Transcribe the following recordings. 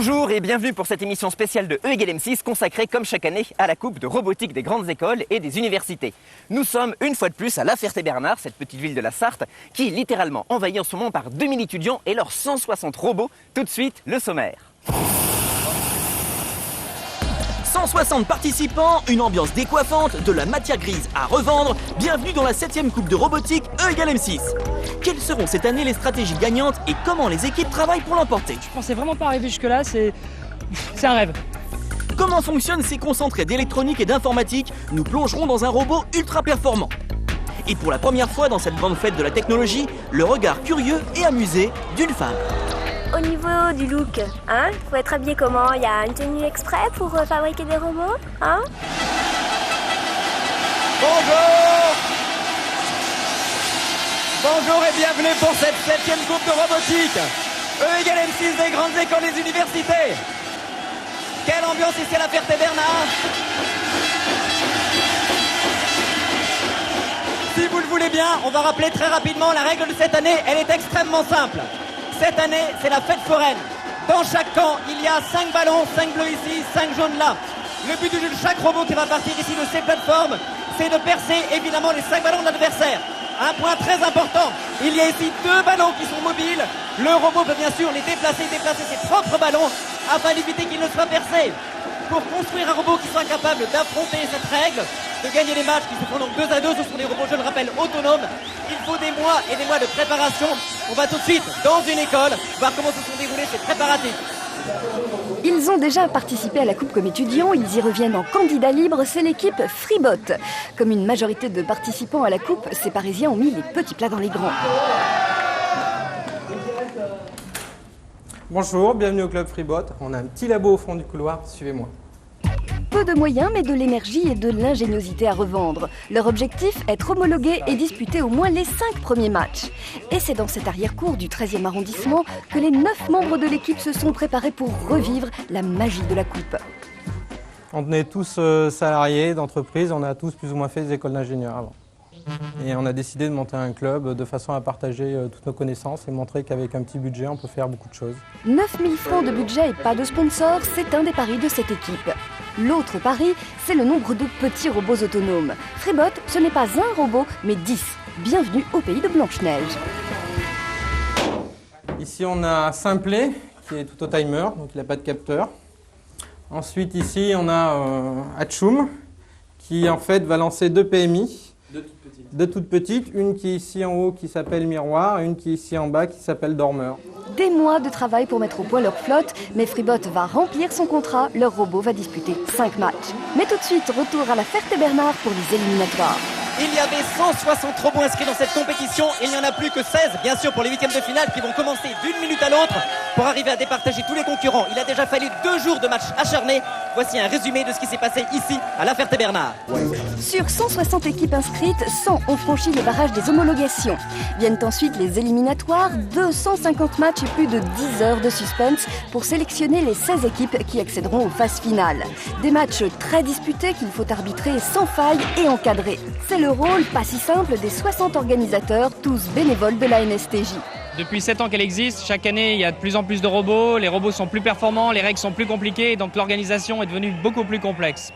Bonjour et bienvenue pour cette émission spéciale de E=M6 consacrée comme chaque année à la coupe de robotique des grandes écoles et des universités. Nous sommes une fois de plus à La Ferté-Bernard, cette petite ville de la Sarthe, qui est littéralement envahie en ce moment par 2000 étudiants et leurs 160 robots. Tout de suite, le sommaire. 160 participants, une ambiance décoiffante, de la matière grise à revendre. Bienvenue dans la 7e coupe de robotique E=M6. Quelles seront cette année les stratégies gagnantes et comment les équipes travaillent pour l'emporter? Je pensais vraiment pas arriver jusque là, c'est un rêve. Comment fonctionnent ces concentrés d'électronique et d'informatique? Nous plongerons dans un robot ultra performant. Et pour la première fois dans cette grande fête de la technologie, le regard curieux et amusé d'une femme. Au niveau du look, hein, faut être habillé comment? Il y a une tenue exprès pour fabriquer des robots, hein? Bonjour! Bonjour et bienvenue pour cette 7e coupe de robotique E=M6 des grandes écoles et des universités. Quelle ambiance ici à La Ferté-Bernard! Si vous le voulez bien, on va rappeler très rapidement la règle de cette année, elle est extrêmement simple. Cette année, c'est la fête foraine. Dans chaque camp, il y a 5 ballons, 5 bleus ici, 5 jaunes là. Le but du jeu de chaque robot qui va partir ici de ces plateformes, c'est de percer évidemment les 5 ballons de l'adversaire. Un point très important, il y a ici 2 ballons qui sont mobiles. Le robot peut bien sûr les déplacer ses propres ballons afin d'éviter qu'ils ne soient percés. Pour construire un robot qui soit capable d'affronter cette règle, de gagner les matchs qui se font donc 2 à 2, ce sont des robots, je le rappelle, autonomes. Il faut des mois et des mois de préparation. On va tout de suite dans une école voir comment se sont déroulés ces préparatifs. Ils ont déjà participé à la coupe comme étudiants, ils y reviennent en candidat libre, c'est l'équipe Freebot. Comme une majorité de participants à la coupe, ces Parisiens ont mis les petits plats dans les grands. Bonjour, bienvenue au club Freebot. On a un petit labo au fond du couloir, suivez-moi. Peu de moyens, mais de l'énergie et de l'ingéniosité à revendre. Leur objectif, être homologués et disputer au moins les 5 premiers matchs. Et c'est dans cette arrière-cour du 13e arrondissement que les 9 membres de l'équipe se sont préparés pour revivre la magie de la coupe. On est tous salariés d'entreprise, on a tous plus ou moins fait des écoles d'ingénieurs avant. Et on a décidé de monter un club de façon à partager toutes nos connaissances et montrer qu'avec un petit budget, on peut faire beaucoup de choses. 9 000 francs de budget et pas de sponsor, c'est un des paris de cette équipe. L'autre pari, c'est le nombre de petits robots autonomes. Freebot, ce n'est pas un robot, mais 10. Bienvenue au pays de Blanche-Neige. Ici, on a Simplet, qui est tout au timer, donc il n'a pas de capteur. Ensuite, ici, on a Hatchoum, qui en fait va lancer 2 PMI. Deux toutes petites, une qui est ici en haut qui s'appelle Miroir et une qui est ici en bas qui s'appelle Dormeur. Des mois de travail pour mettre au point leur flotte, mais Freebot va remplir son contrat, leur robot va disputer 5 matchs. Mais tout de suite, retour à La Ferté-Bernard pour les éliminatoires. Il y avait 160 robots inscrits dans cette compétition. Il n'y en a plus que 16, bien sûr, pour les 8e de finale qui vont commencer d'une minute à l'autre pour arriver à départager tous les concurrents. Il a déjà fallu 2 jours de match acharné. Voici un résumé de ce qui s'est passé ici à La Ferté-Bernard. Sur 160 équipes inscrites, 100 ont franchi les barrages des homologations. Viennent ensuite les éliminatoires, 250 matchs et plus de 10 heures de suspense pour sélectionner les 16 équipes qui accéderont aux phases finales. Des matchs très disputés qu'il faut arbitrer sans faille et encadrer. C'est le rôle pas si simple des 60 organisateurs, tous bénévoles de la NSTJ. Depuis 7 ans qu'elle existe, chaque année il y a de plus en plus de robots, les robots sont plus performants, les règles sont plus compliquées, donc l'organisation est devenue beaucoup plus complexe.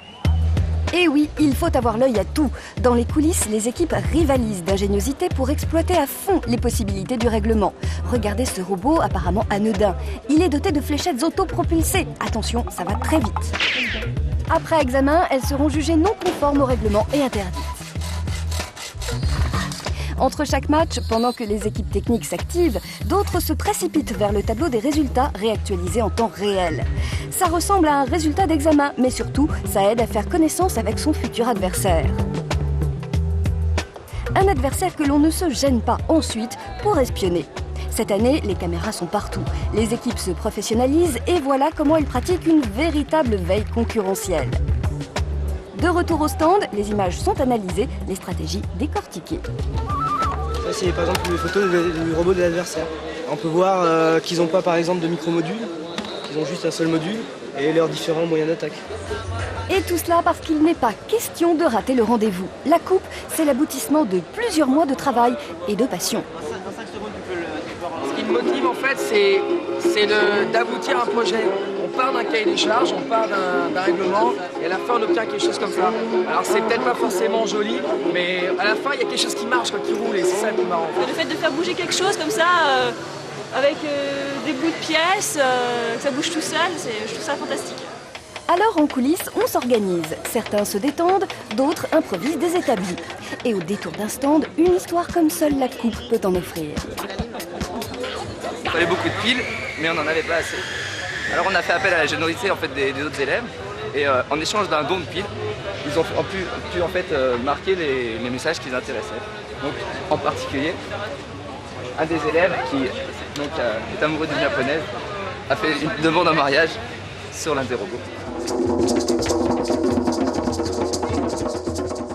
Et oui, il faut avoir l'œil à tout. Dans les coulisses, les équipes rivalisent d'ingéniosité pour exploiter à fond les possibilités du règlement. Regardez ce robot apparemment anodin. Il est doté de fléchettes autopropulsées. Attention, ça va très vite. Après examen, elles seront jugées non conformes au règlement et interdites. Entre chaque match, pendant que les équipes techniques s'activent, d'autres se précipitent vers le tableau des résultats réactualisés en temps réel. Ça ressemble à un résultat d'examen, mais surtout, ça aide à faire connaissance avec son futur adversaire. Un adversaire que l'on ne se gêne pas ensuite pour espionner. Cette année, les caméras sont partout. Les équipes se professionnalisent et voilà comment elles pratiquent une véritable veille concurrentielle. De retour au stand, les images sont analysées, les stratégies décortiquées. Ça, c'est par exemple les photos du robot de l'adversaire. On peut voir qu'ils n'ont pas par exemple de micro-module, qu'ils ont juste un seul module et leurs différents moyens d'attaque. Et tout cela parce qu'il n'est pas question de rater le rendez-vous. La coupe, c'est l'aboutissement de plusieurs mois de travail et de passion. Ce qui me motive en fait, c'est d'aboutir à un projet. On part d'un cahier des charges, on part d'un règlement, et à la fin on obtient quelque chose comme ça. Alors c'est peut-être pas forcément joli, mais à la fin il y a quelque chose qui marche, qui roule, et c'est ça le plus marrant. Le fait de faire bouger quelque chose comme ça, avec des bouts de pièces, que ça bouge tout seul, je trouve ça fantastique. Alors en coulisses, on s'organise. Certains se détendent, d'autres improvisent des établis. Et au détour d'un stand, une histoire comme seule la coupe peut en offrir. Il fallait beaucoup de piles, mais on n'en avait pas assez. Alors on a fait appel à la générosité en fait, des autres élèves, et en échange d'un don de piles, ils ont pu en fait, marquer les messages qui les intéressaient. Donc en particulier, un des élèves qui donc, est amoureux d'une japonaise a fait une demande en mariage sur l'un des robots.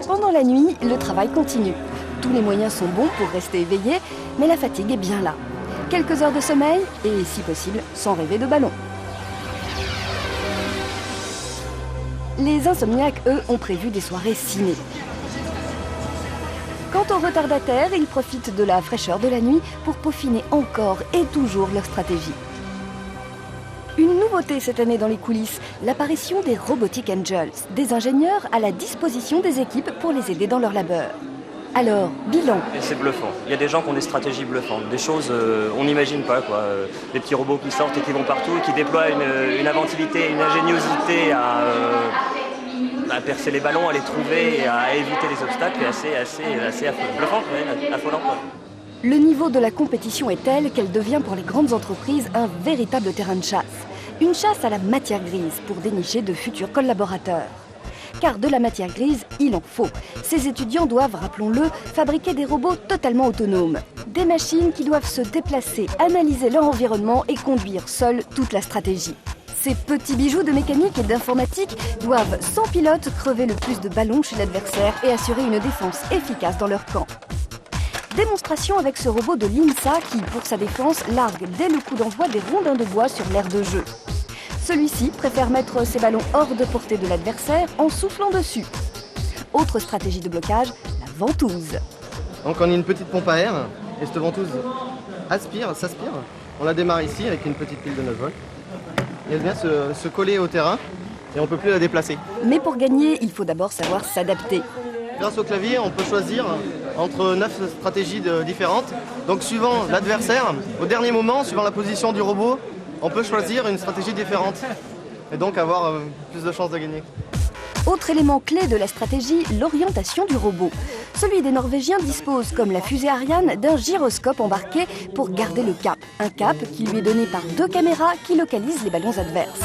Pendant la nuit, le travail continue. Tous les moyens sont bons pour rester éveillé, mais la fatigue est bien là. Quelques heures de sommeil et, si possible, sans rêver de ballon. Les insomniaques, eux, ont prévu des soirées ciné. Quant aux retardataires, ils profitent de la fraîcheur de la nuit pour peaufiner encore et toujours leur stratégie. Une nouveauté cette année dans les coulisses, l'apparition des Robotic Angels, des ingénieurs à la disposition des équipes pour les aider dans leur labeur. Alors, bilan. C'est bluffant. Il y a des gens qui ont des stratégies bluffantes, des choses on n'imagine pas, quoi. Des petits robots qui sortent et qui vont partout, qui déploient une inventivité, une ingéniosité à percer les ballons, à les trouver et à éviter les obstacles, assez bluffant, ouais, affolant, quoi. Le niveau de la compétition est tel qu'elle devient pour les grandes entreprises un véritable terrain de chasse. Une chasse à la matière grise pour dénicher de futurs collaborateurs. Car de la matière grise, il en faut. Ces étudiants doivent, rappelons-le, fabriquer des robots totalement autonomes. Des machines qui doivent se déplacer, analyser leur environnement et conduire seules toute la stratégie. Ces petits bijoux de mécanique et d'informatique doivent, sans pilote, crever le plus de ballons chez l'adversaire et assurer une défense efficace dans leur camp. Démonstration avec ce robot de l'INSA qui, pour sa défense, largue dès le coup d'envoi des rondins de bois sur l'aire de jeu. Celui-ci préfère mettre ses ballons hors de portée de l'adversaire en soufflant dessus. Autre stratégie de blocage, la ventouse. Donc on a une petite pompe à air et cette ventouse s'aspire. On la démarre ici avec une petite pile de 9 volts. Et elle vient se coller au terrain et on ne peut plus la déplacer. Mais pour gagner, il faut d'abord savoir s'adapter. Grâce au clavier, on peut choisir entre 9 stratégies différentes. Donc suivant l'adversaire, au dernier moment, suivant la position du robot, on peut choisir une stratégie différente et donc avoir plus de chances de gagner. Autre élément clé de la stratégie, l'orientation du robot. Celui des Norvégiens dispose, comme la fusée Ariane, d'un gyroscope embarqué pour garder le cap. Un cap qui lui est donné par 2 caméras qui localisent les ballons adverses.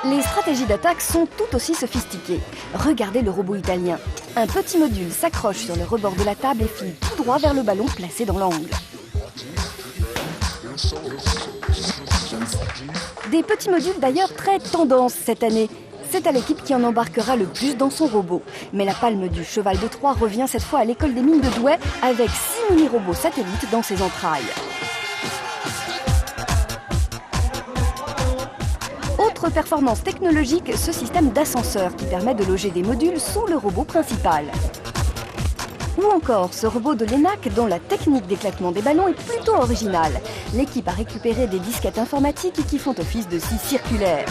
Les stratégies d'attaque sont tout aussi sophistiquées. Regardez le robot italien. Un petit module s'accroche sur le rebord de la table et file tout droit vers le ballon placé dans l'angle. Des petits modules d'ailleurs très tendance cette année. C'est à l'équipe qui en embarquera le plus dans son robot. Mais la palme du cheval de Troie revient cette fois à l'école des mines de Douai avec 6 mini-robots satellites dans ses entrailles. Autre performance technologique, ce système d'ascenseur qui permet de loger des modules sous le robot principal. Ou encore ce robot de l'ENAC dont la technique d'éclatement des ballons est plutôt originale. L'équipe a récupéré des disquettes informatiques qui font office de scie circulaire.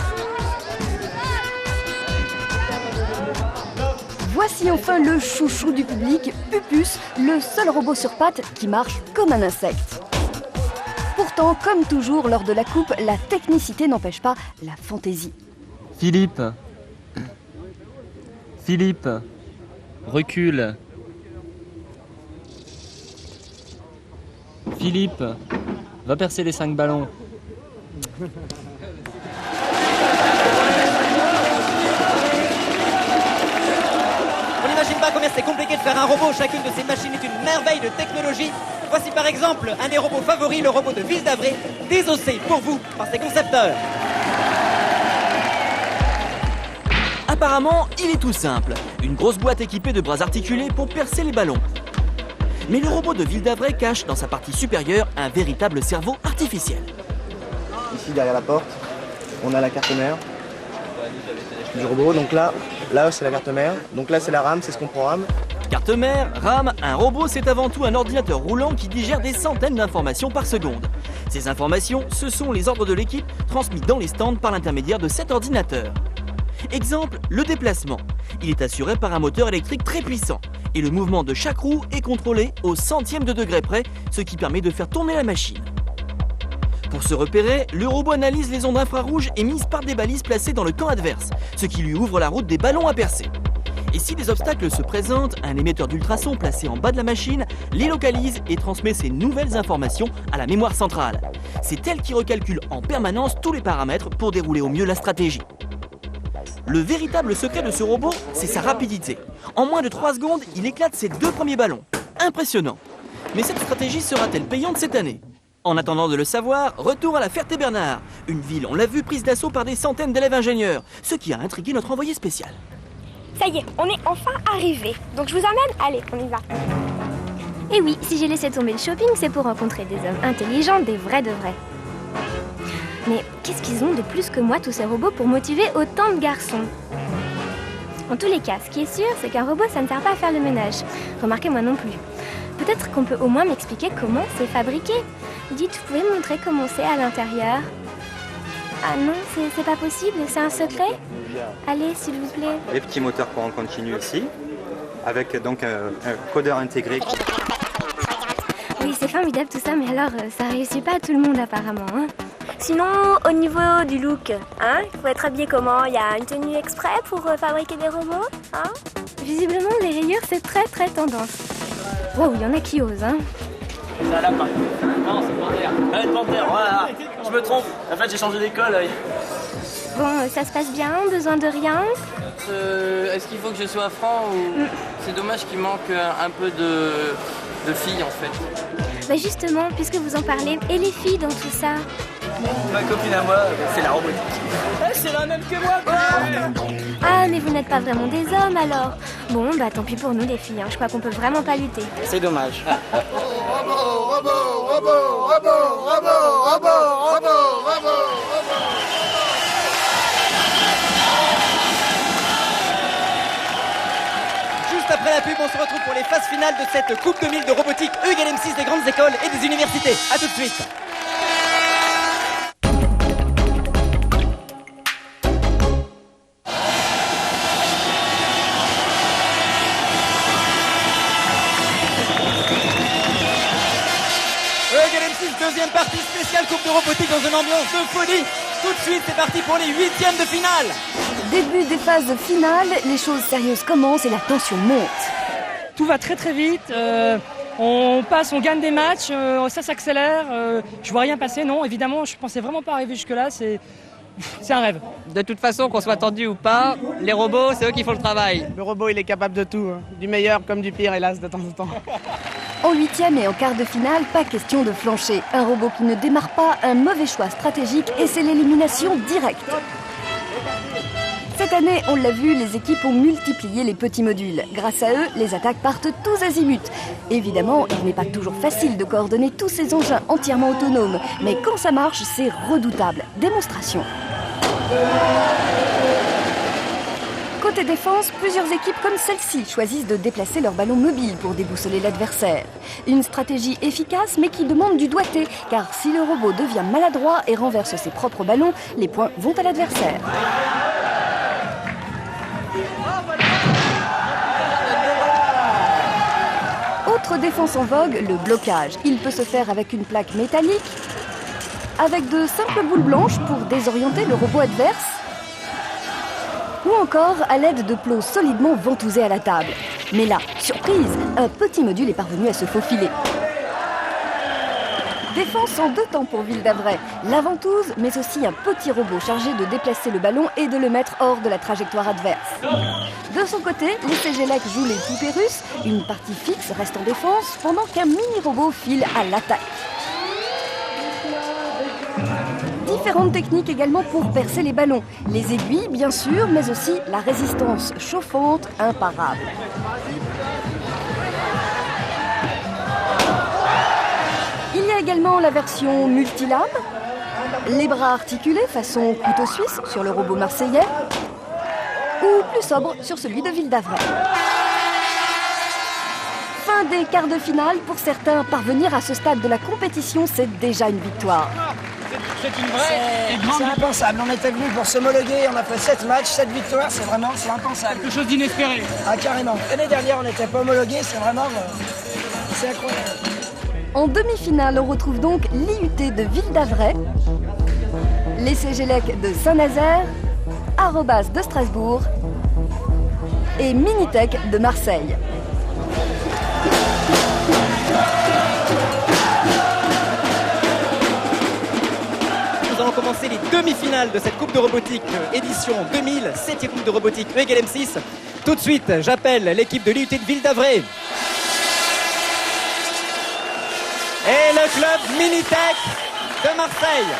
Voici enfin le chouchou du public, Pupus, le seul robot sur pattes qui marche comme un insecte. Pourtant, comme toujours lors de la coupe, la technicité n'empêche pas la fantaisie. Philippe, recule. Philippe, va percer les 5 ballons. On n'imagine pas combien c'est compliqué de faire un robot. Chacune de ces machines est une merveille de technologie. Voici par exemple un des robots favoris, le robot de Ville d'Avray, désossé pour vous par ses concepteurs. Apparemment, il est tout simple. Une grosse boîte équipée de bras articulés pour percer les ballons. Mais le robot de Ville d'Avray cache dans sa partie supérieure un véritable cerveau artificiel. Ici derrière la porte, on a la carte mère du robot. Donc là c'est la carte mère. Donc là c'est la RAM, c'est ce qu'on programme. Carte mère, RAM, un robot, c'est avant tout un ordinateur roulant qui digère des centaines d'informations par seconde. Ces informations, ce sont les ordres de l'équipe transmis dans les stands par l'intermédiaire de cet ordinateur. Exemple, le déplacement. Il est assuré par un moteur électrique très puissant. Et le mouvement de chaque roue est contrôlé au centième de degré près, ce qui permet de faire tourner la machine. Pour se repérer, le robot analyse les ondes infrarouges émises par des balises placées dans le camp adverse, ce qui lui ouvre la route des ballons à percer. Et si des obstacles se présentent, un émetteur d'ultrasons placé en bas de la machine les localise et transmet ces nouvelles informations à la mémoire centrale. C'est elle qui recalcule en permanence tous les paramètres pour dérouler au mieux la stratégie. Le véritable secret de ce robot, c'est sa rapidité. En moins de 3 secondes, il éclate ses 2 premiers ballons. Impressionnant. Mais cette stratégie sera-t-elle payante cette année ? En attendant de le savoir, retour à la Ferté-Bernard. Une ville, on l'a vu, prise d'assaut par des centaines d'élèves ingénieurs. Ce qui a intrigué notre envoyé spécial. Ça y est, on est enfin arrivés. Donc je vous emmène, allez, on y va. Et oui, si j'ai laissé tomber le shopping, c'est pour rencontrer des hommes intelligents, des vrais de vrais. Mais qu'est-ce qu'ils ont de plus que moi, tous ces robots, pour motiver autant de garçons ? En tous les cas, ce qui est sûr, c'est qu'un robot, ça ne sert pas à faire le ménage. Remarquez, moi non plus. Peut-être qu'on peut au moins m'expliquer comment c'est fabriqué. Dites, vous pouvez me montrer comment c'est à l'intérieur ? Ah non, c'est pas possible, c'est un secret ? Allez, s'il vous plaît. Les petits moteurs courant continu ici, avec donc un codeur intégré. Oui, c'est formidable tout ça, mais alors ça réussit pas à tout le monde apparemment. Hein. Sinon, au niveau du look, hein, il faut être habillé comment ? Il y a une tenue exprès pour fabriquer des robots, hein ? Visiblement, les rayures, c'est très très tendance. Wow, il y en a qui osent, hein. C'est un lapin. Non, c'est panthère. Ouais, panthère, voilà. Je me trompe. En fait, j'ai changé d'école. Bon, ça se passe bien, besoin de rien ? Est-ce qu'il faut que je sois franc ou... C'est dommage qu'il manque un peu de filles, en fait. Bah justement, puisque vous en parlez, et les filles dans tout ça ? Ma copine à moi, c'est la robotique. C'est la même que moi, quoi. Ah, mais vous n'êtes pas vraiment des hommes alors. Bon, bah tant pis pour nous les filles, hein. Je crois qu'on peut vraiment pas lutter. C'est dommage. Juste après la pub, on se retrouve pour les phases finales de cette Coupe 2000 de robotique E=MC6 des grandes écoles et des universités. A tout de suite. Deuxième partie spéciale Coupe de robotique dans une ambiance de folie. Tout de suite, c'est parti pour les 8e de finale. Début des phases finales, les choses sérieuses commencent et la tension monte. Tout va très très vite. On passe, on gagne des matchs, ça s'accélère. Je vois rien passer, non. Évidemment, je pensais vraiment pas arriver jusque-là. C'est un rêve. De toute façon, qu'on soit tendu ou pas, les robots, c'est eux qui font le travail. Le robot, il est capable de tout, hein. Du meilleur comme du pire, hélas, de temps en temps. En 8e et en quart de finale, pas question de flancher. Un robot qui ne démarre pas, un mauvais choix stratégique et c'est l'élimination directe. Cette année, on l'a vu, les équipes ont multiplié les petits modules. Grâce à eux, les attaques partent tous azimuts. Évidemment, il n'est pas toujours facile de coordonner tous ces engins entièrement autonomes. Mais quand ça marche, c'est redoutable. Démonstration. Côté défense, plusieurs équipes comme celle-ci choisissent de déplacer leur ballon mobile pour déboussoler l'adversaire. Une stratégie efficace mais qui demande du doigté, car si le robot devient maladroit et renverse ses propres ballons, les points vont à l'adversaire. Autre défense en vogue, le blocage. Il peut se faire avec une plaque métallique, avec de simples boules blanches pour désorienter le robot adverse, ou encore à l'aide de plots solidement ventousés à la table. Mais là, surprise, un petit module est parvenu à se faufiler. Défense en 2 temps pour Ville d'Avray. La ventouse, mais aussi un petit robot chargé de déplacer le ballon et de le mettre hors de la trajectoire adverse. De son côté, les CGLEC jouent les poupées russes. Une partie fixe reste en défense pendant qu'un mini-robot file à l'attaque. Différentes techniques également pour percer les ballons. Les aiguilles, bien sûr, mais aussi la résistance chauffante imparable. Il y a également la version multilame, les bras articulés façon couteau suisse sur le robot marseillais, ou plus sobre sur celui de Ville d'Avray. Fin des quarts de finale. Pour certains, parvenir à ce stade de la compétition, c'est déjà une victoire. C'est une vraie et grande... C'est impensable. On était venu pour s'homologuer, on a fait 7 matchs, 7 victoires, c'est impensable. Quelque chose d'inespéré. Ah, carrément. L'année dernière, on n'était pas homologué, c'est vraiment... c'est incroyable. En demi-finale, on retrouve donc l'IUT de Ville-d'Avray, les CGLEC de Saint-Nazaire, Arobas de Strasbourg et Minitech de Marseille. Nous allons commencer les demi-finales de cette Coupe de robotique édition 2000, 7e Coupe de robotique E égale M6. Tout de suite, j'appelle l'équipe de l'IUT de Ville-d'Avray. Et le club Minitech de Marseille.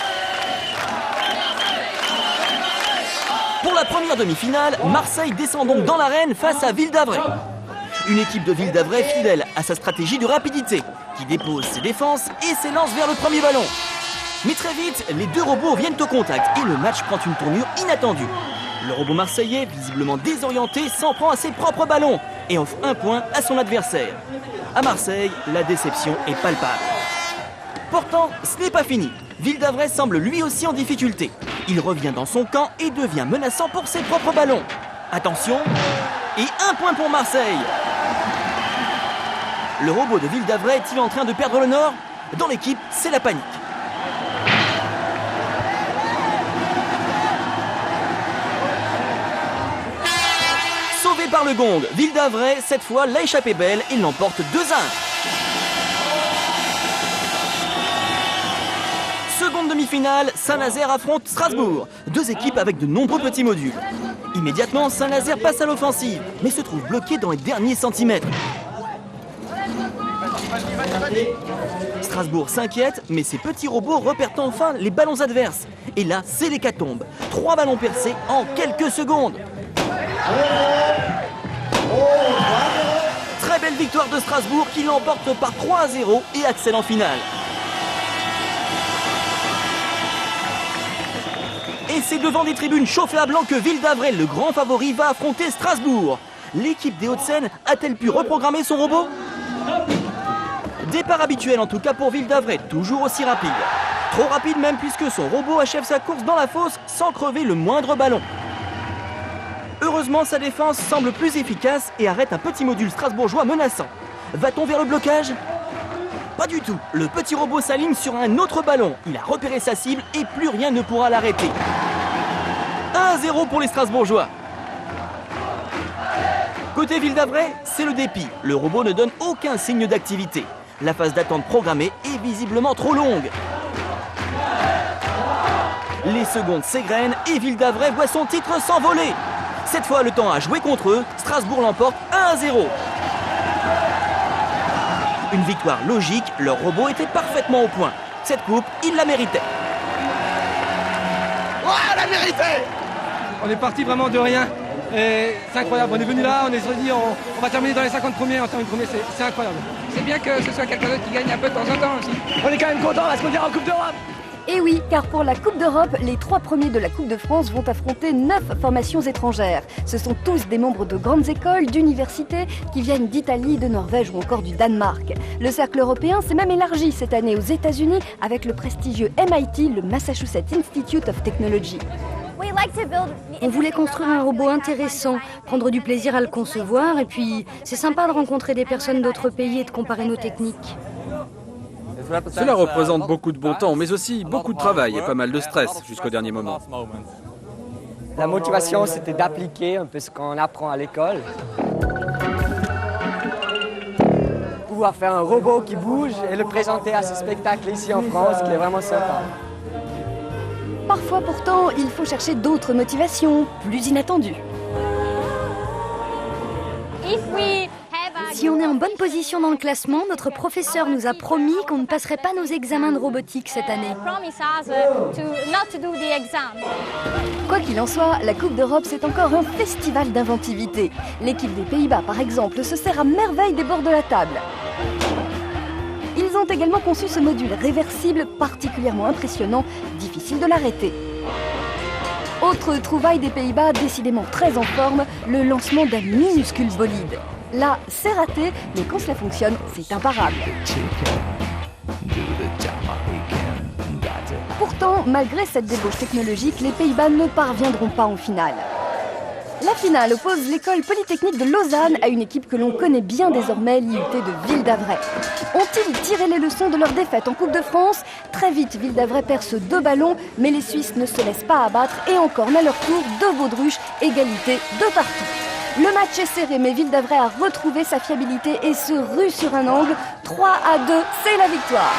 Pour la première demi-finale, Marseille descend donc dans l'arène face à Ville-d'Avray. Une équipe de Ville-d'Avray fidèle à sa stratégie de rapidité, qui dépose ses défenses et s'élance vers le premier ballon. Mais très vite, les deux robots viennent au contact et le match prend une tournure inattendue. Le robot marseillais, visiblement désorienté, s'en prend à ses propres ballons et offre un point à son adversaire. À Marseille, la déception est palpable. Pourtant, ce n'est pas fini. Ville-d'Avray semble lui aussi en difficulté. Il revient dans son camp et devient menaçant pour ses propres ballons. Attention, et un point pour Marseille. Le robot de Ville-d'Avray est-il en train de perdre le nord? Dans l'équipe, c'est la panique. Sauvé par le gong, Ville-d'Avray, cette fois, l'a échappé belle et l'emporte 2-1. Seconde demi-finale, Saint-Nazaire affronte Strasbourg. Deux équipes avec de nombreux petits modules. Immédiatement, Saint-Nazaire passe à l'offensive, mais se trouve bloqué dans les derniers centimètres. Strasbourg s'inquiète, mais ses petits robots repèrent enfin les ballons adverses. Et là, c'est l'hécatombe. 3 ballons percés en quelques secondes. Très belle victoire de Strasbourg qui l'emporte par 3-0 et accède en finale. Et c'est devant des tribunes chauffées à blanc que Ville-d'Avray, le grand favori, va affronter Strasbourg. L'équipe des Hauts-de-Seine a-t-elle pu reprogrammer son robot? Départ habituel en tout cas pour Ville-d'Avray, toujours aussi rapide. Trop rapide même puisque son robot achève sa course dans la fosse sans crever le moindre ballon. Heureusement, sa défense semble plus efficace et arrête un petit module strasbourgeois menaçant. Va-t-on vers le blocage? Pas du tout. Le petit robot s'aligne sur un autre ballon. Il a repéré sa cible et plus rien ne pourra l'arrêter. 1-0 pour les Strasbourgeois. Côté Ville-d'Avray, c'est le dépit. Le robot ne donne aucun signe d'activité. La phase d'attente programmée est visiblement trop longue. Les secondes s'égrènent et Ville-d'Avray voit son titre s'envoler. Cette fois, le temps a joué contre eux. Strasbourg l'emporte 1-0. Une victoire logique, leur robot était parfaitement au point. Cette coupe, ils la méritaient. Ouais, on l'a mérité! On est parti vraiment de rien. Et c'est incroyable. On est venu là, on est dit on va terminer dans les 50 premiers, on termine premier, c'est incroyable. C'est bien que ce soit quelqu'un d'autre qui gagne un peu de temps en temps aussi. On est quand même content parce qu'on ira en Coupe d'Europe. Et oui, car pour la Coupe d'Europe, les 3 premiers de la Coupe de France vont affronter 9 formations étrangères. Ce sont tous des membres de grandes écoles, d'universités, qui viennent d'Italie, de Norvège ou encore du Danemark. Le cercle européen s'est même élargi cette année aux États-Unis avec le prestigieux MIT, le Massachusetts Institute of Technology. On voulait construire un robot intéressant, prendre du plaisir à le concevoir, et puis c'est sympa de rencontrer des personnes d'autres pays et de comparer nos techniques. Cela représente beaucoup de bon temps, mais aussi beaucoup de travail et pas mal de stress jusqu'au dernier moment. La motivation, c'était d'appliquer un peu ce qu'on apprend à l'école. Pouvoir faire un robot qui bouge et le présenter à ce spectacle ici en France, qui est vraiment sympa. Parfois pourtant, il faut chercher d'autres motivations, plus inattendues. Si on est en bonne position dans le classement, notre professeur nous a promis qu'on ne passerait pas nos examens de robotique cette année. Quoi qu'il en soit, la Coupe d'Europe, c'est encore un festival d'inventivité. L'équipe des Pays-Bas, par exemple, se sert à merveille des bords de la table. Ils ont également conçu ce module réversible particulièrement impressionnant, difficile de l'arrêter. Autre trouvaille des Pays-Bas, décidément très en forme, le lancement d'un minuscule bolide. Là, c'est raté, mais quand cela fonctionne, c'est imparable. Pourtant, malgré cette débauche technologique, les Pays-Bas ne parviendront pas en finale. La finale oppose l'école polytechnique de Lausanne à une équipe que l'on connaît bien désormais, l'IUT de Ville d'Avray. Ont-ils tiré les leçons de leur défaite en Coupe de France? Très vite, Ville d'Avray perce 2 ballons, mais les Suisses ne se laissent pas abattre et encornent à leur tour 2 baudruches, égalité de partout. Le match est serré, mais Ville d'Avray a retrouvé sa fiabilité et se rue sur un angle. 3-2, c'est la victoire.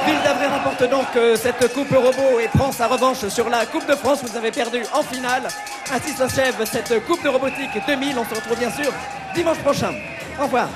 Ville d'Avray remporte donc cette Coupe Robot et prend sa revanche sur la Coupe de France. Vous avez perdu en finale. Ainsi s'achève cette Coupe de robotique 2000. On se retrouve bien sûr dimanche prochain. Au revoir.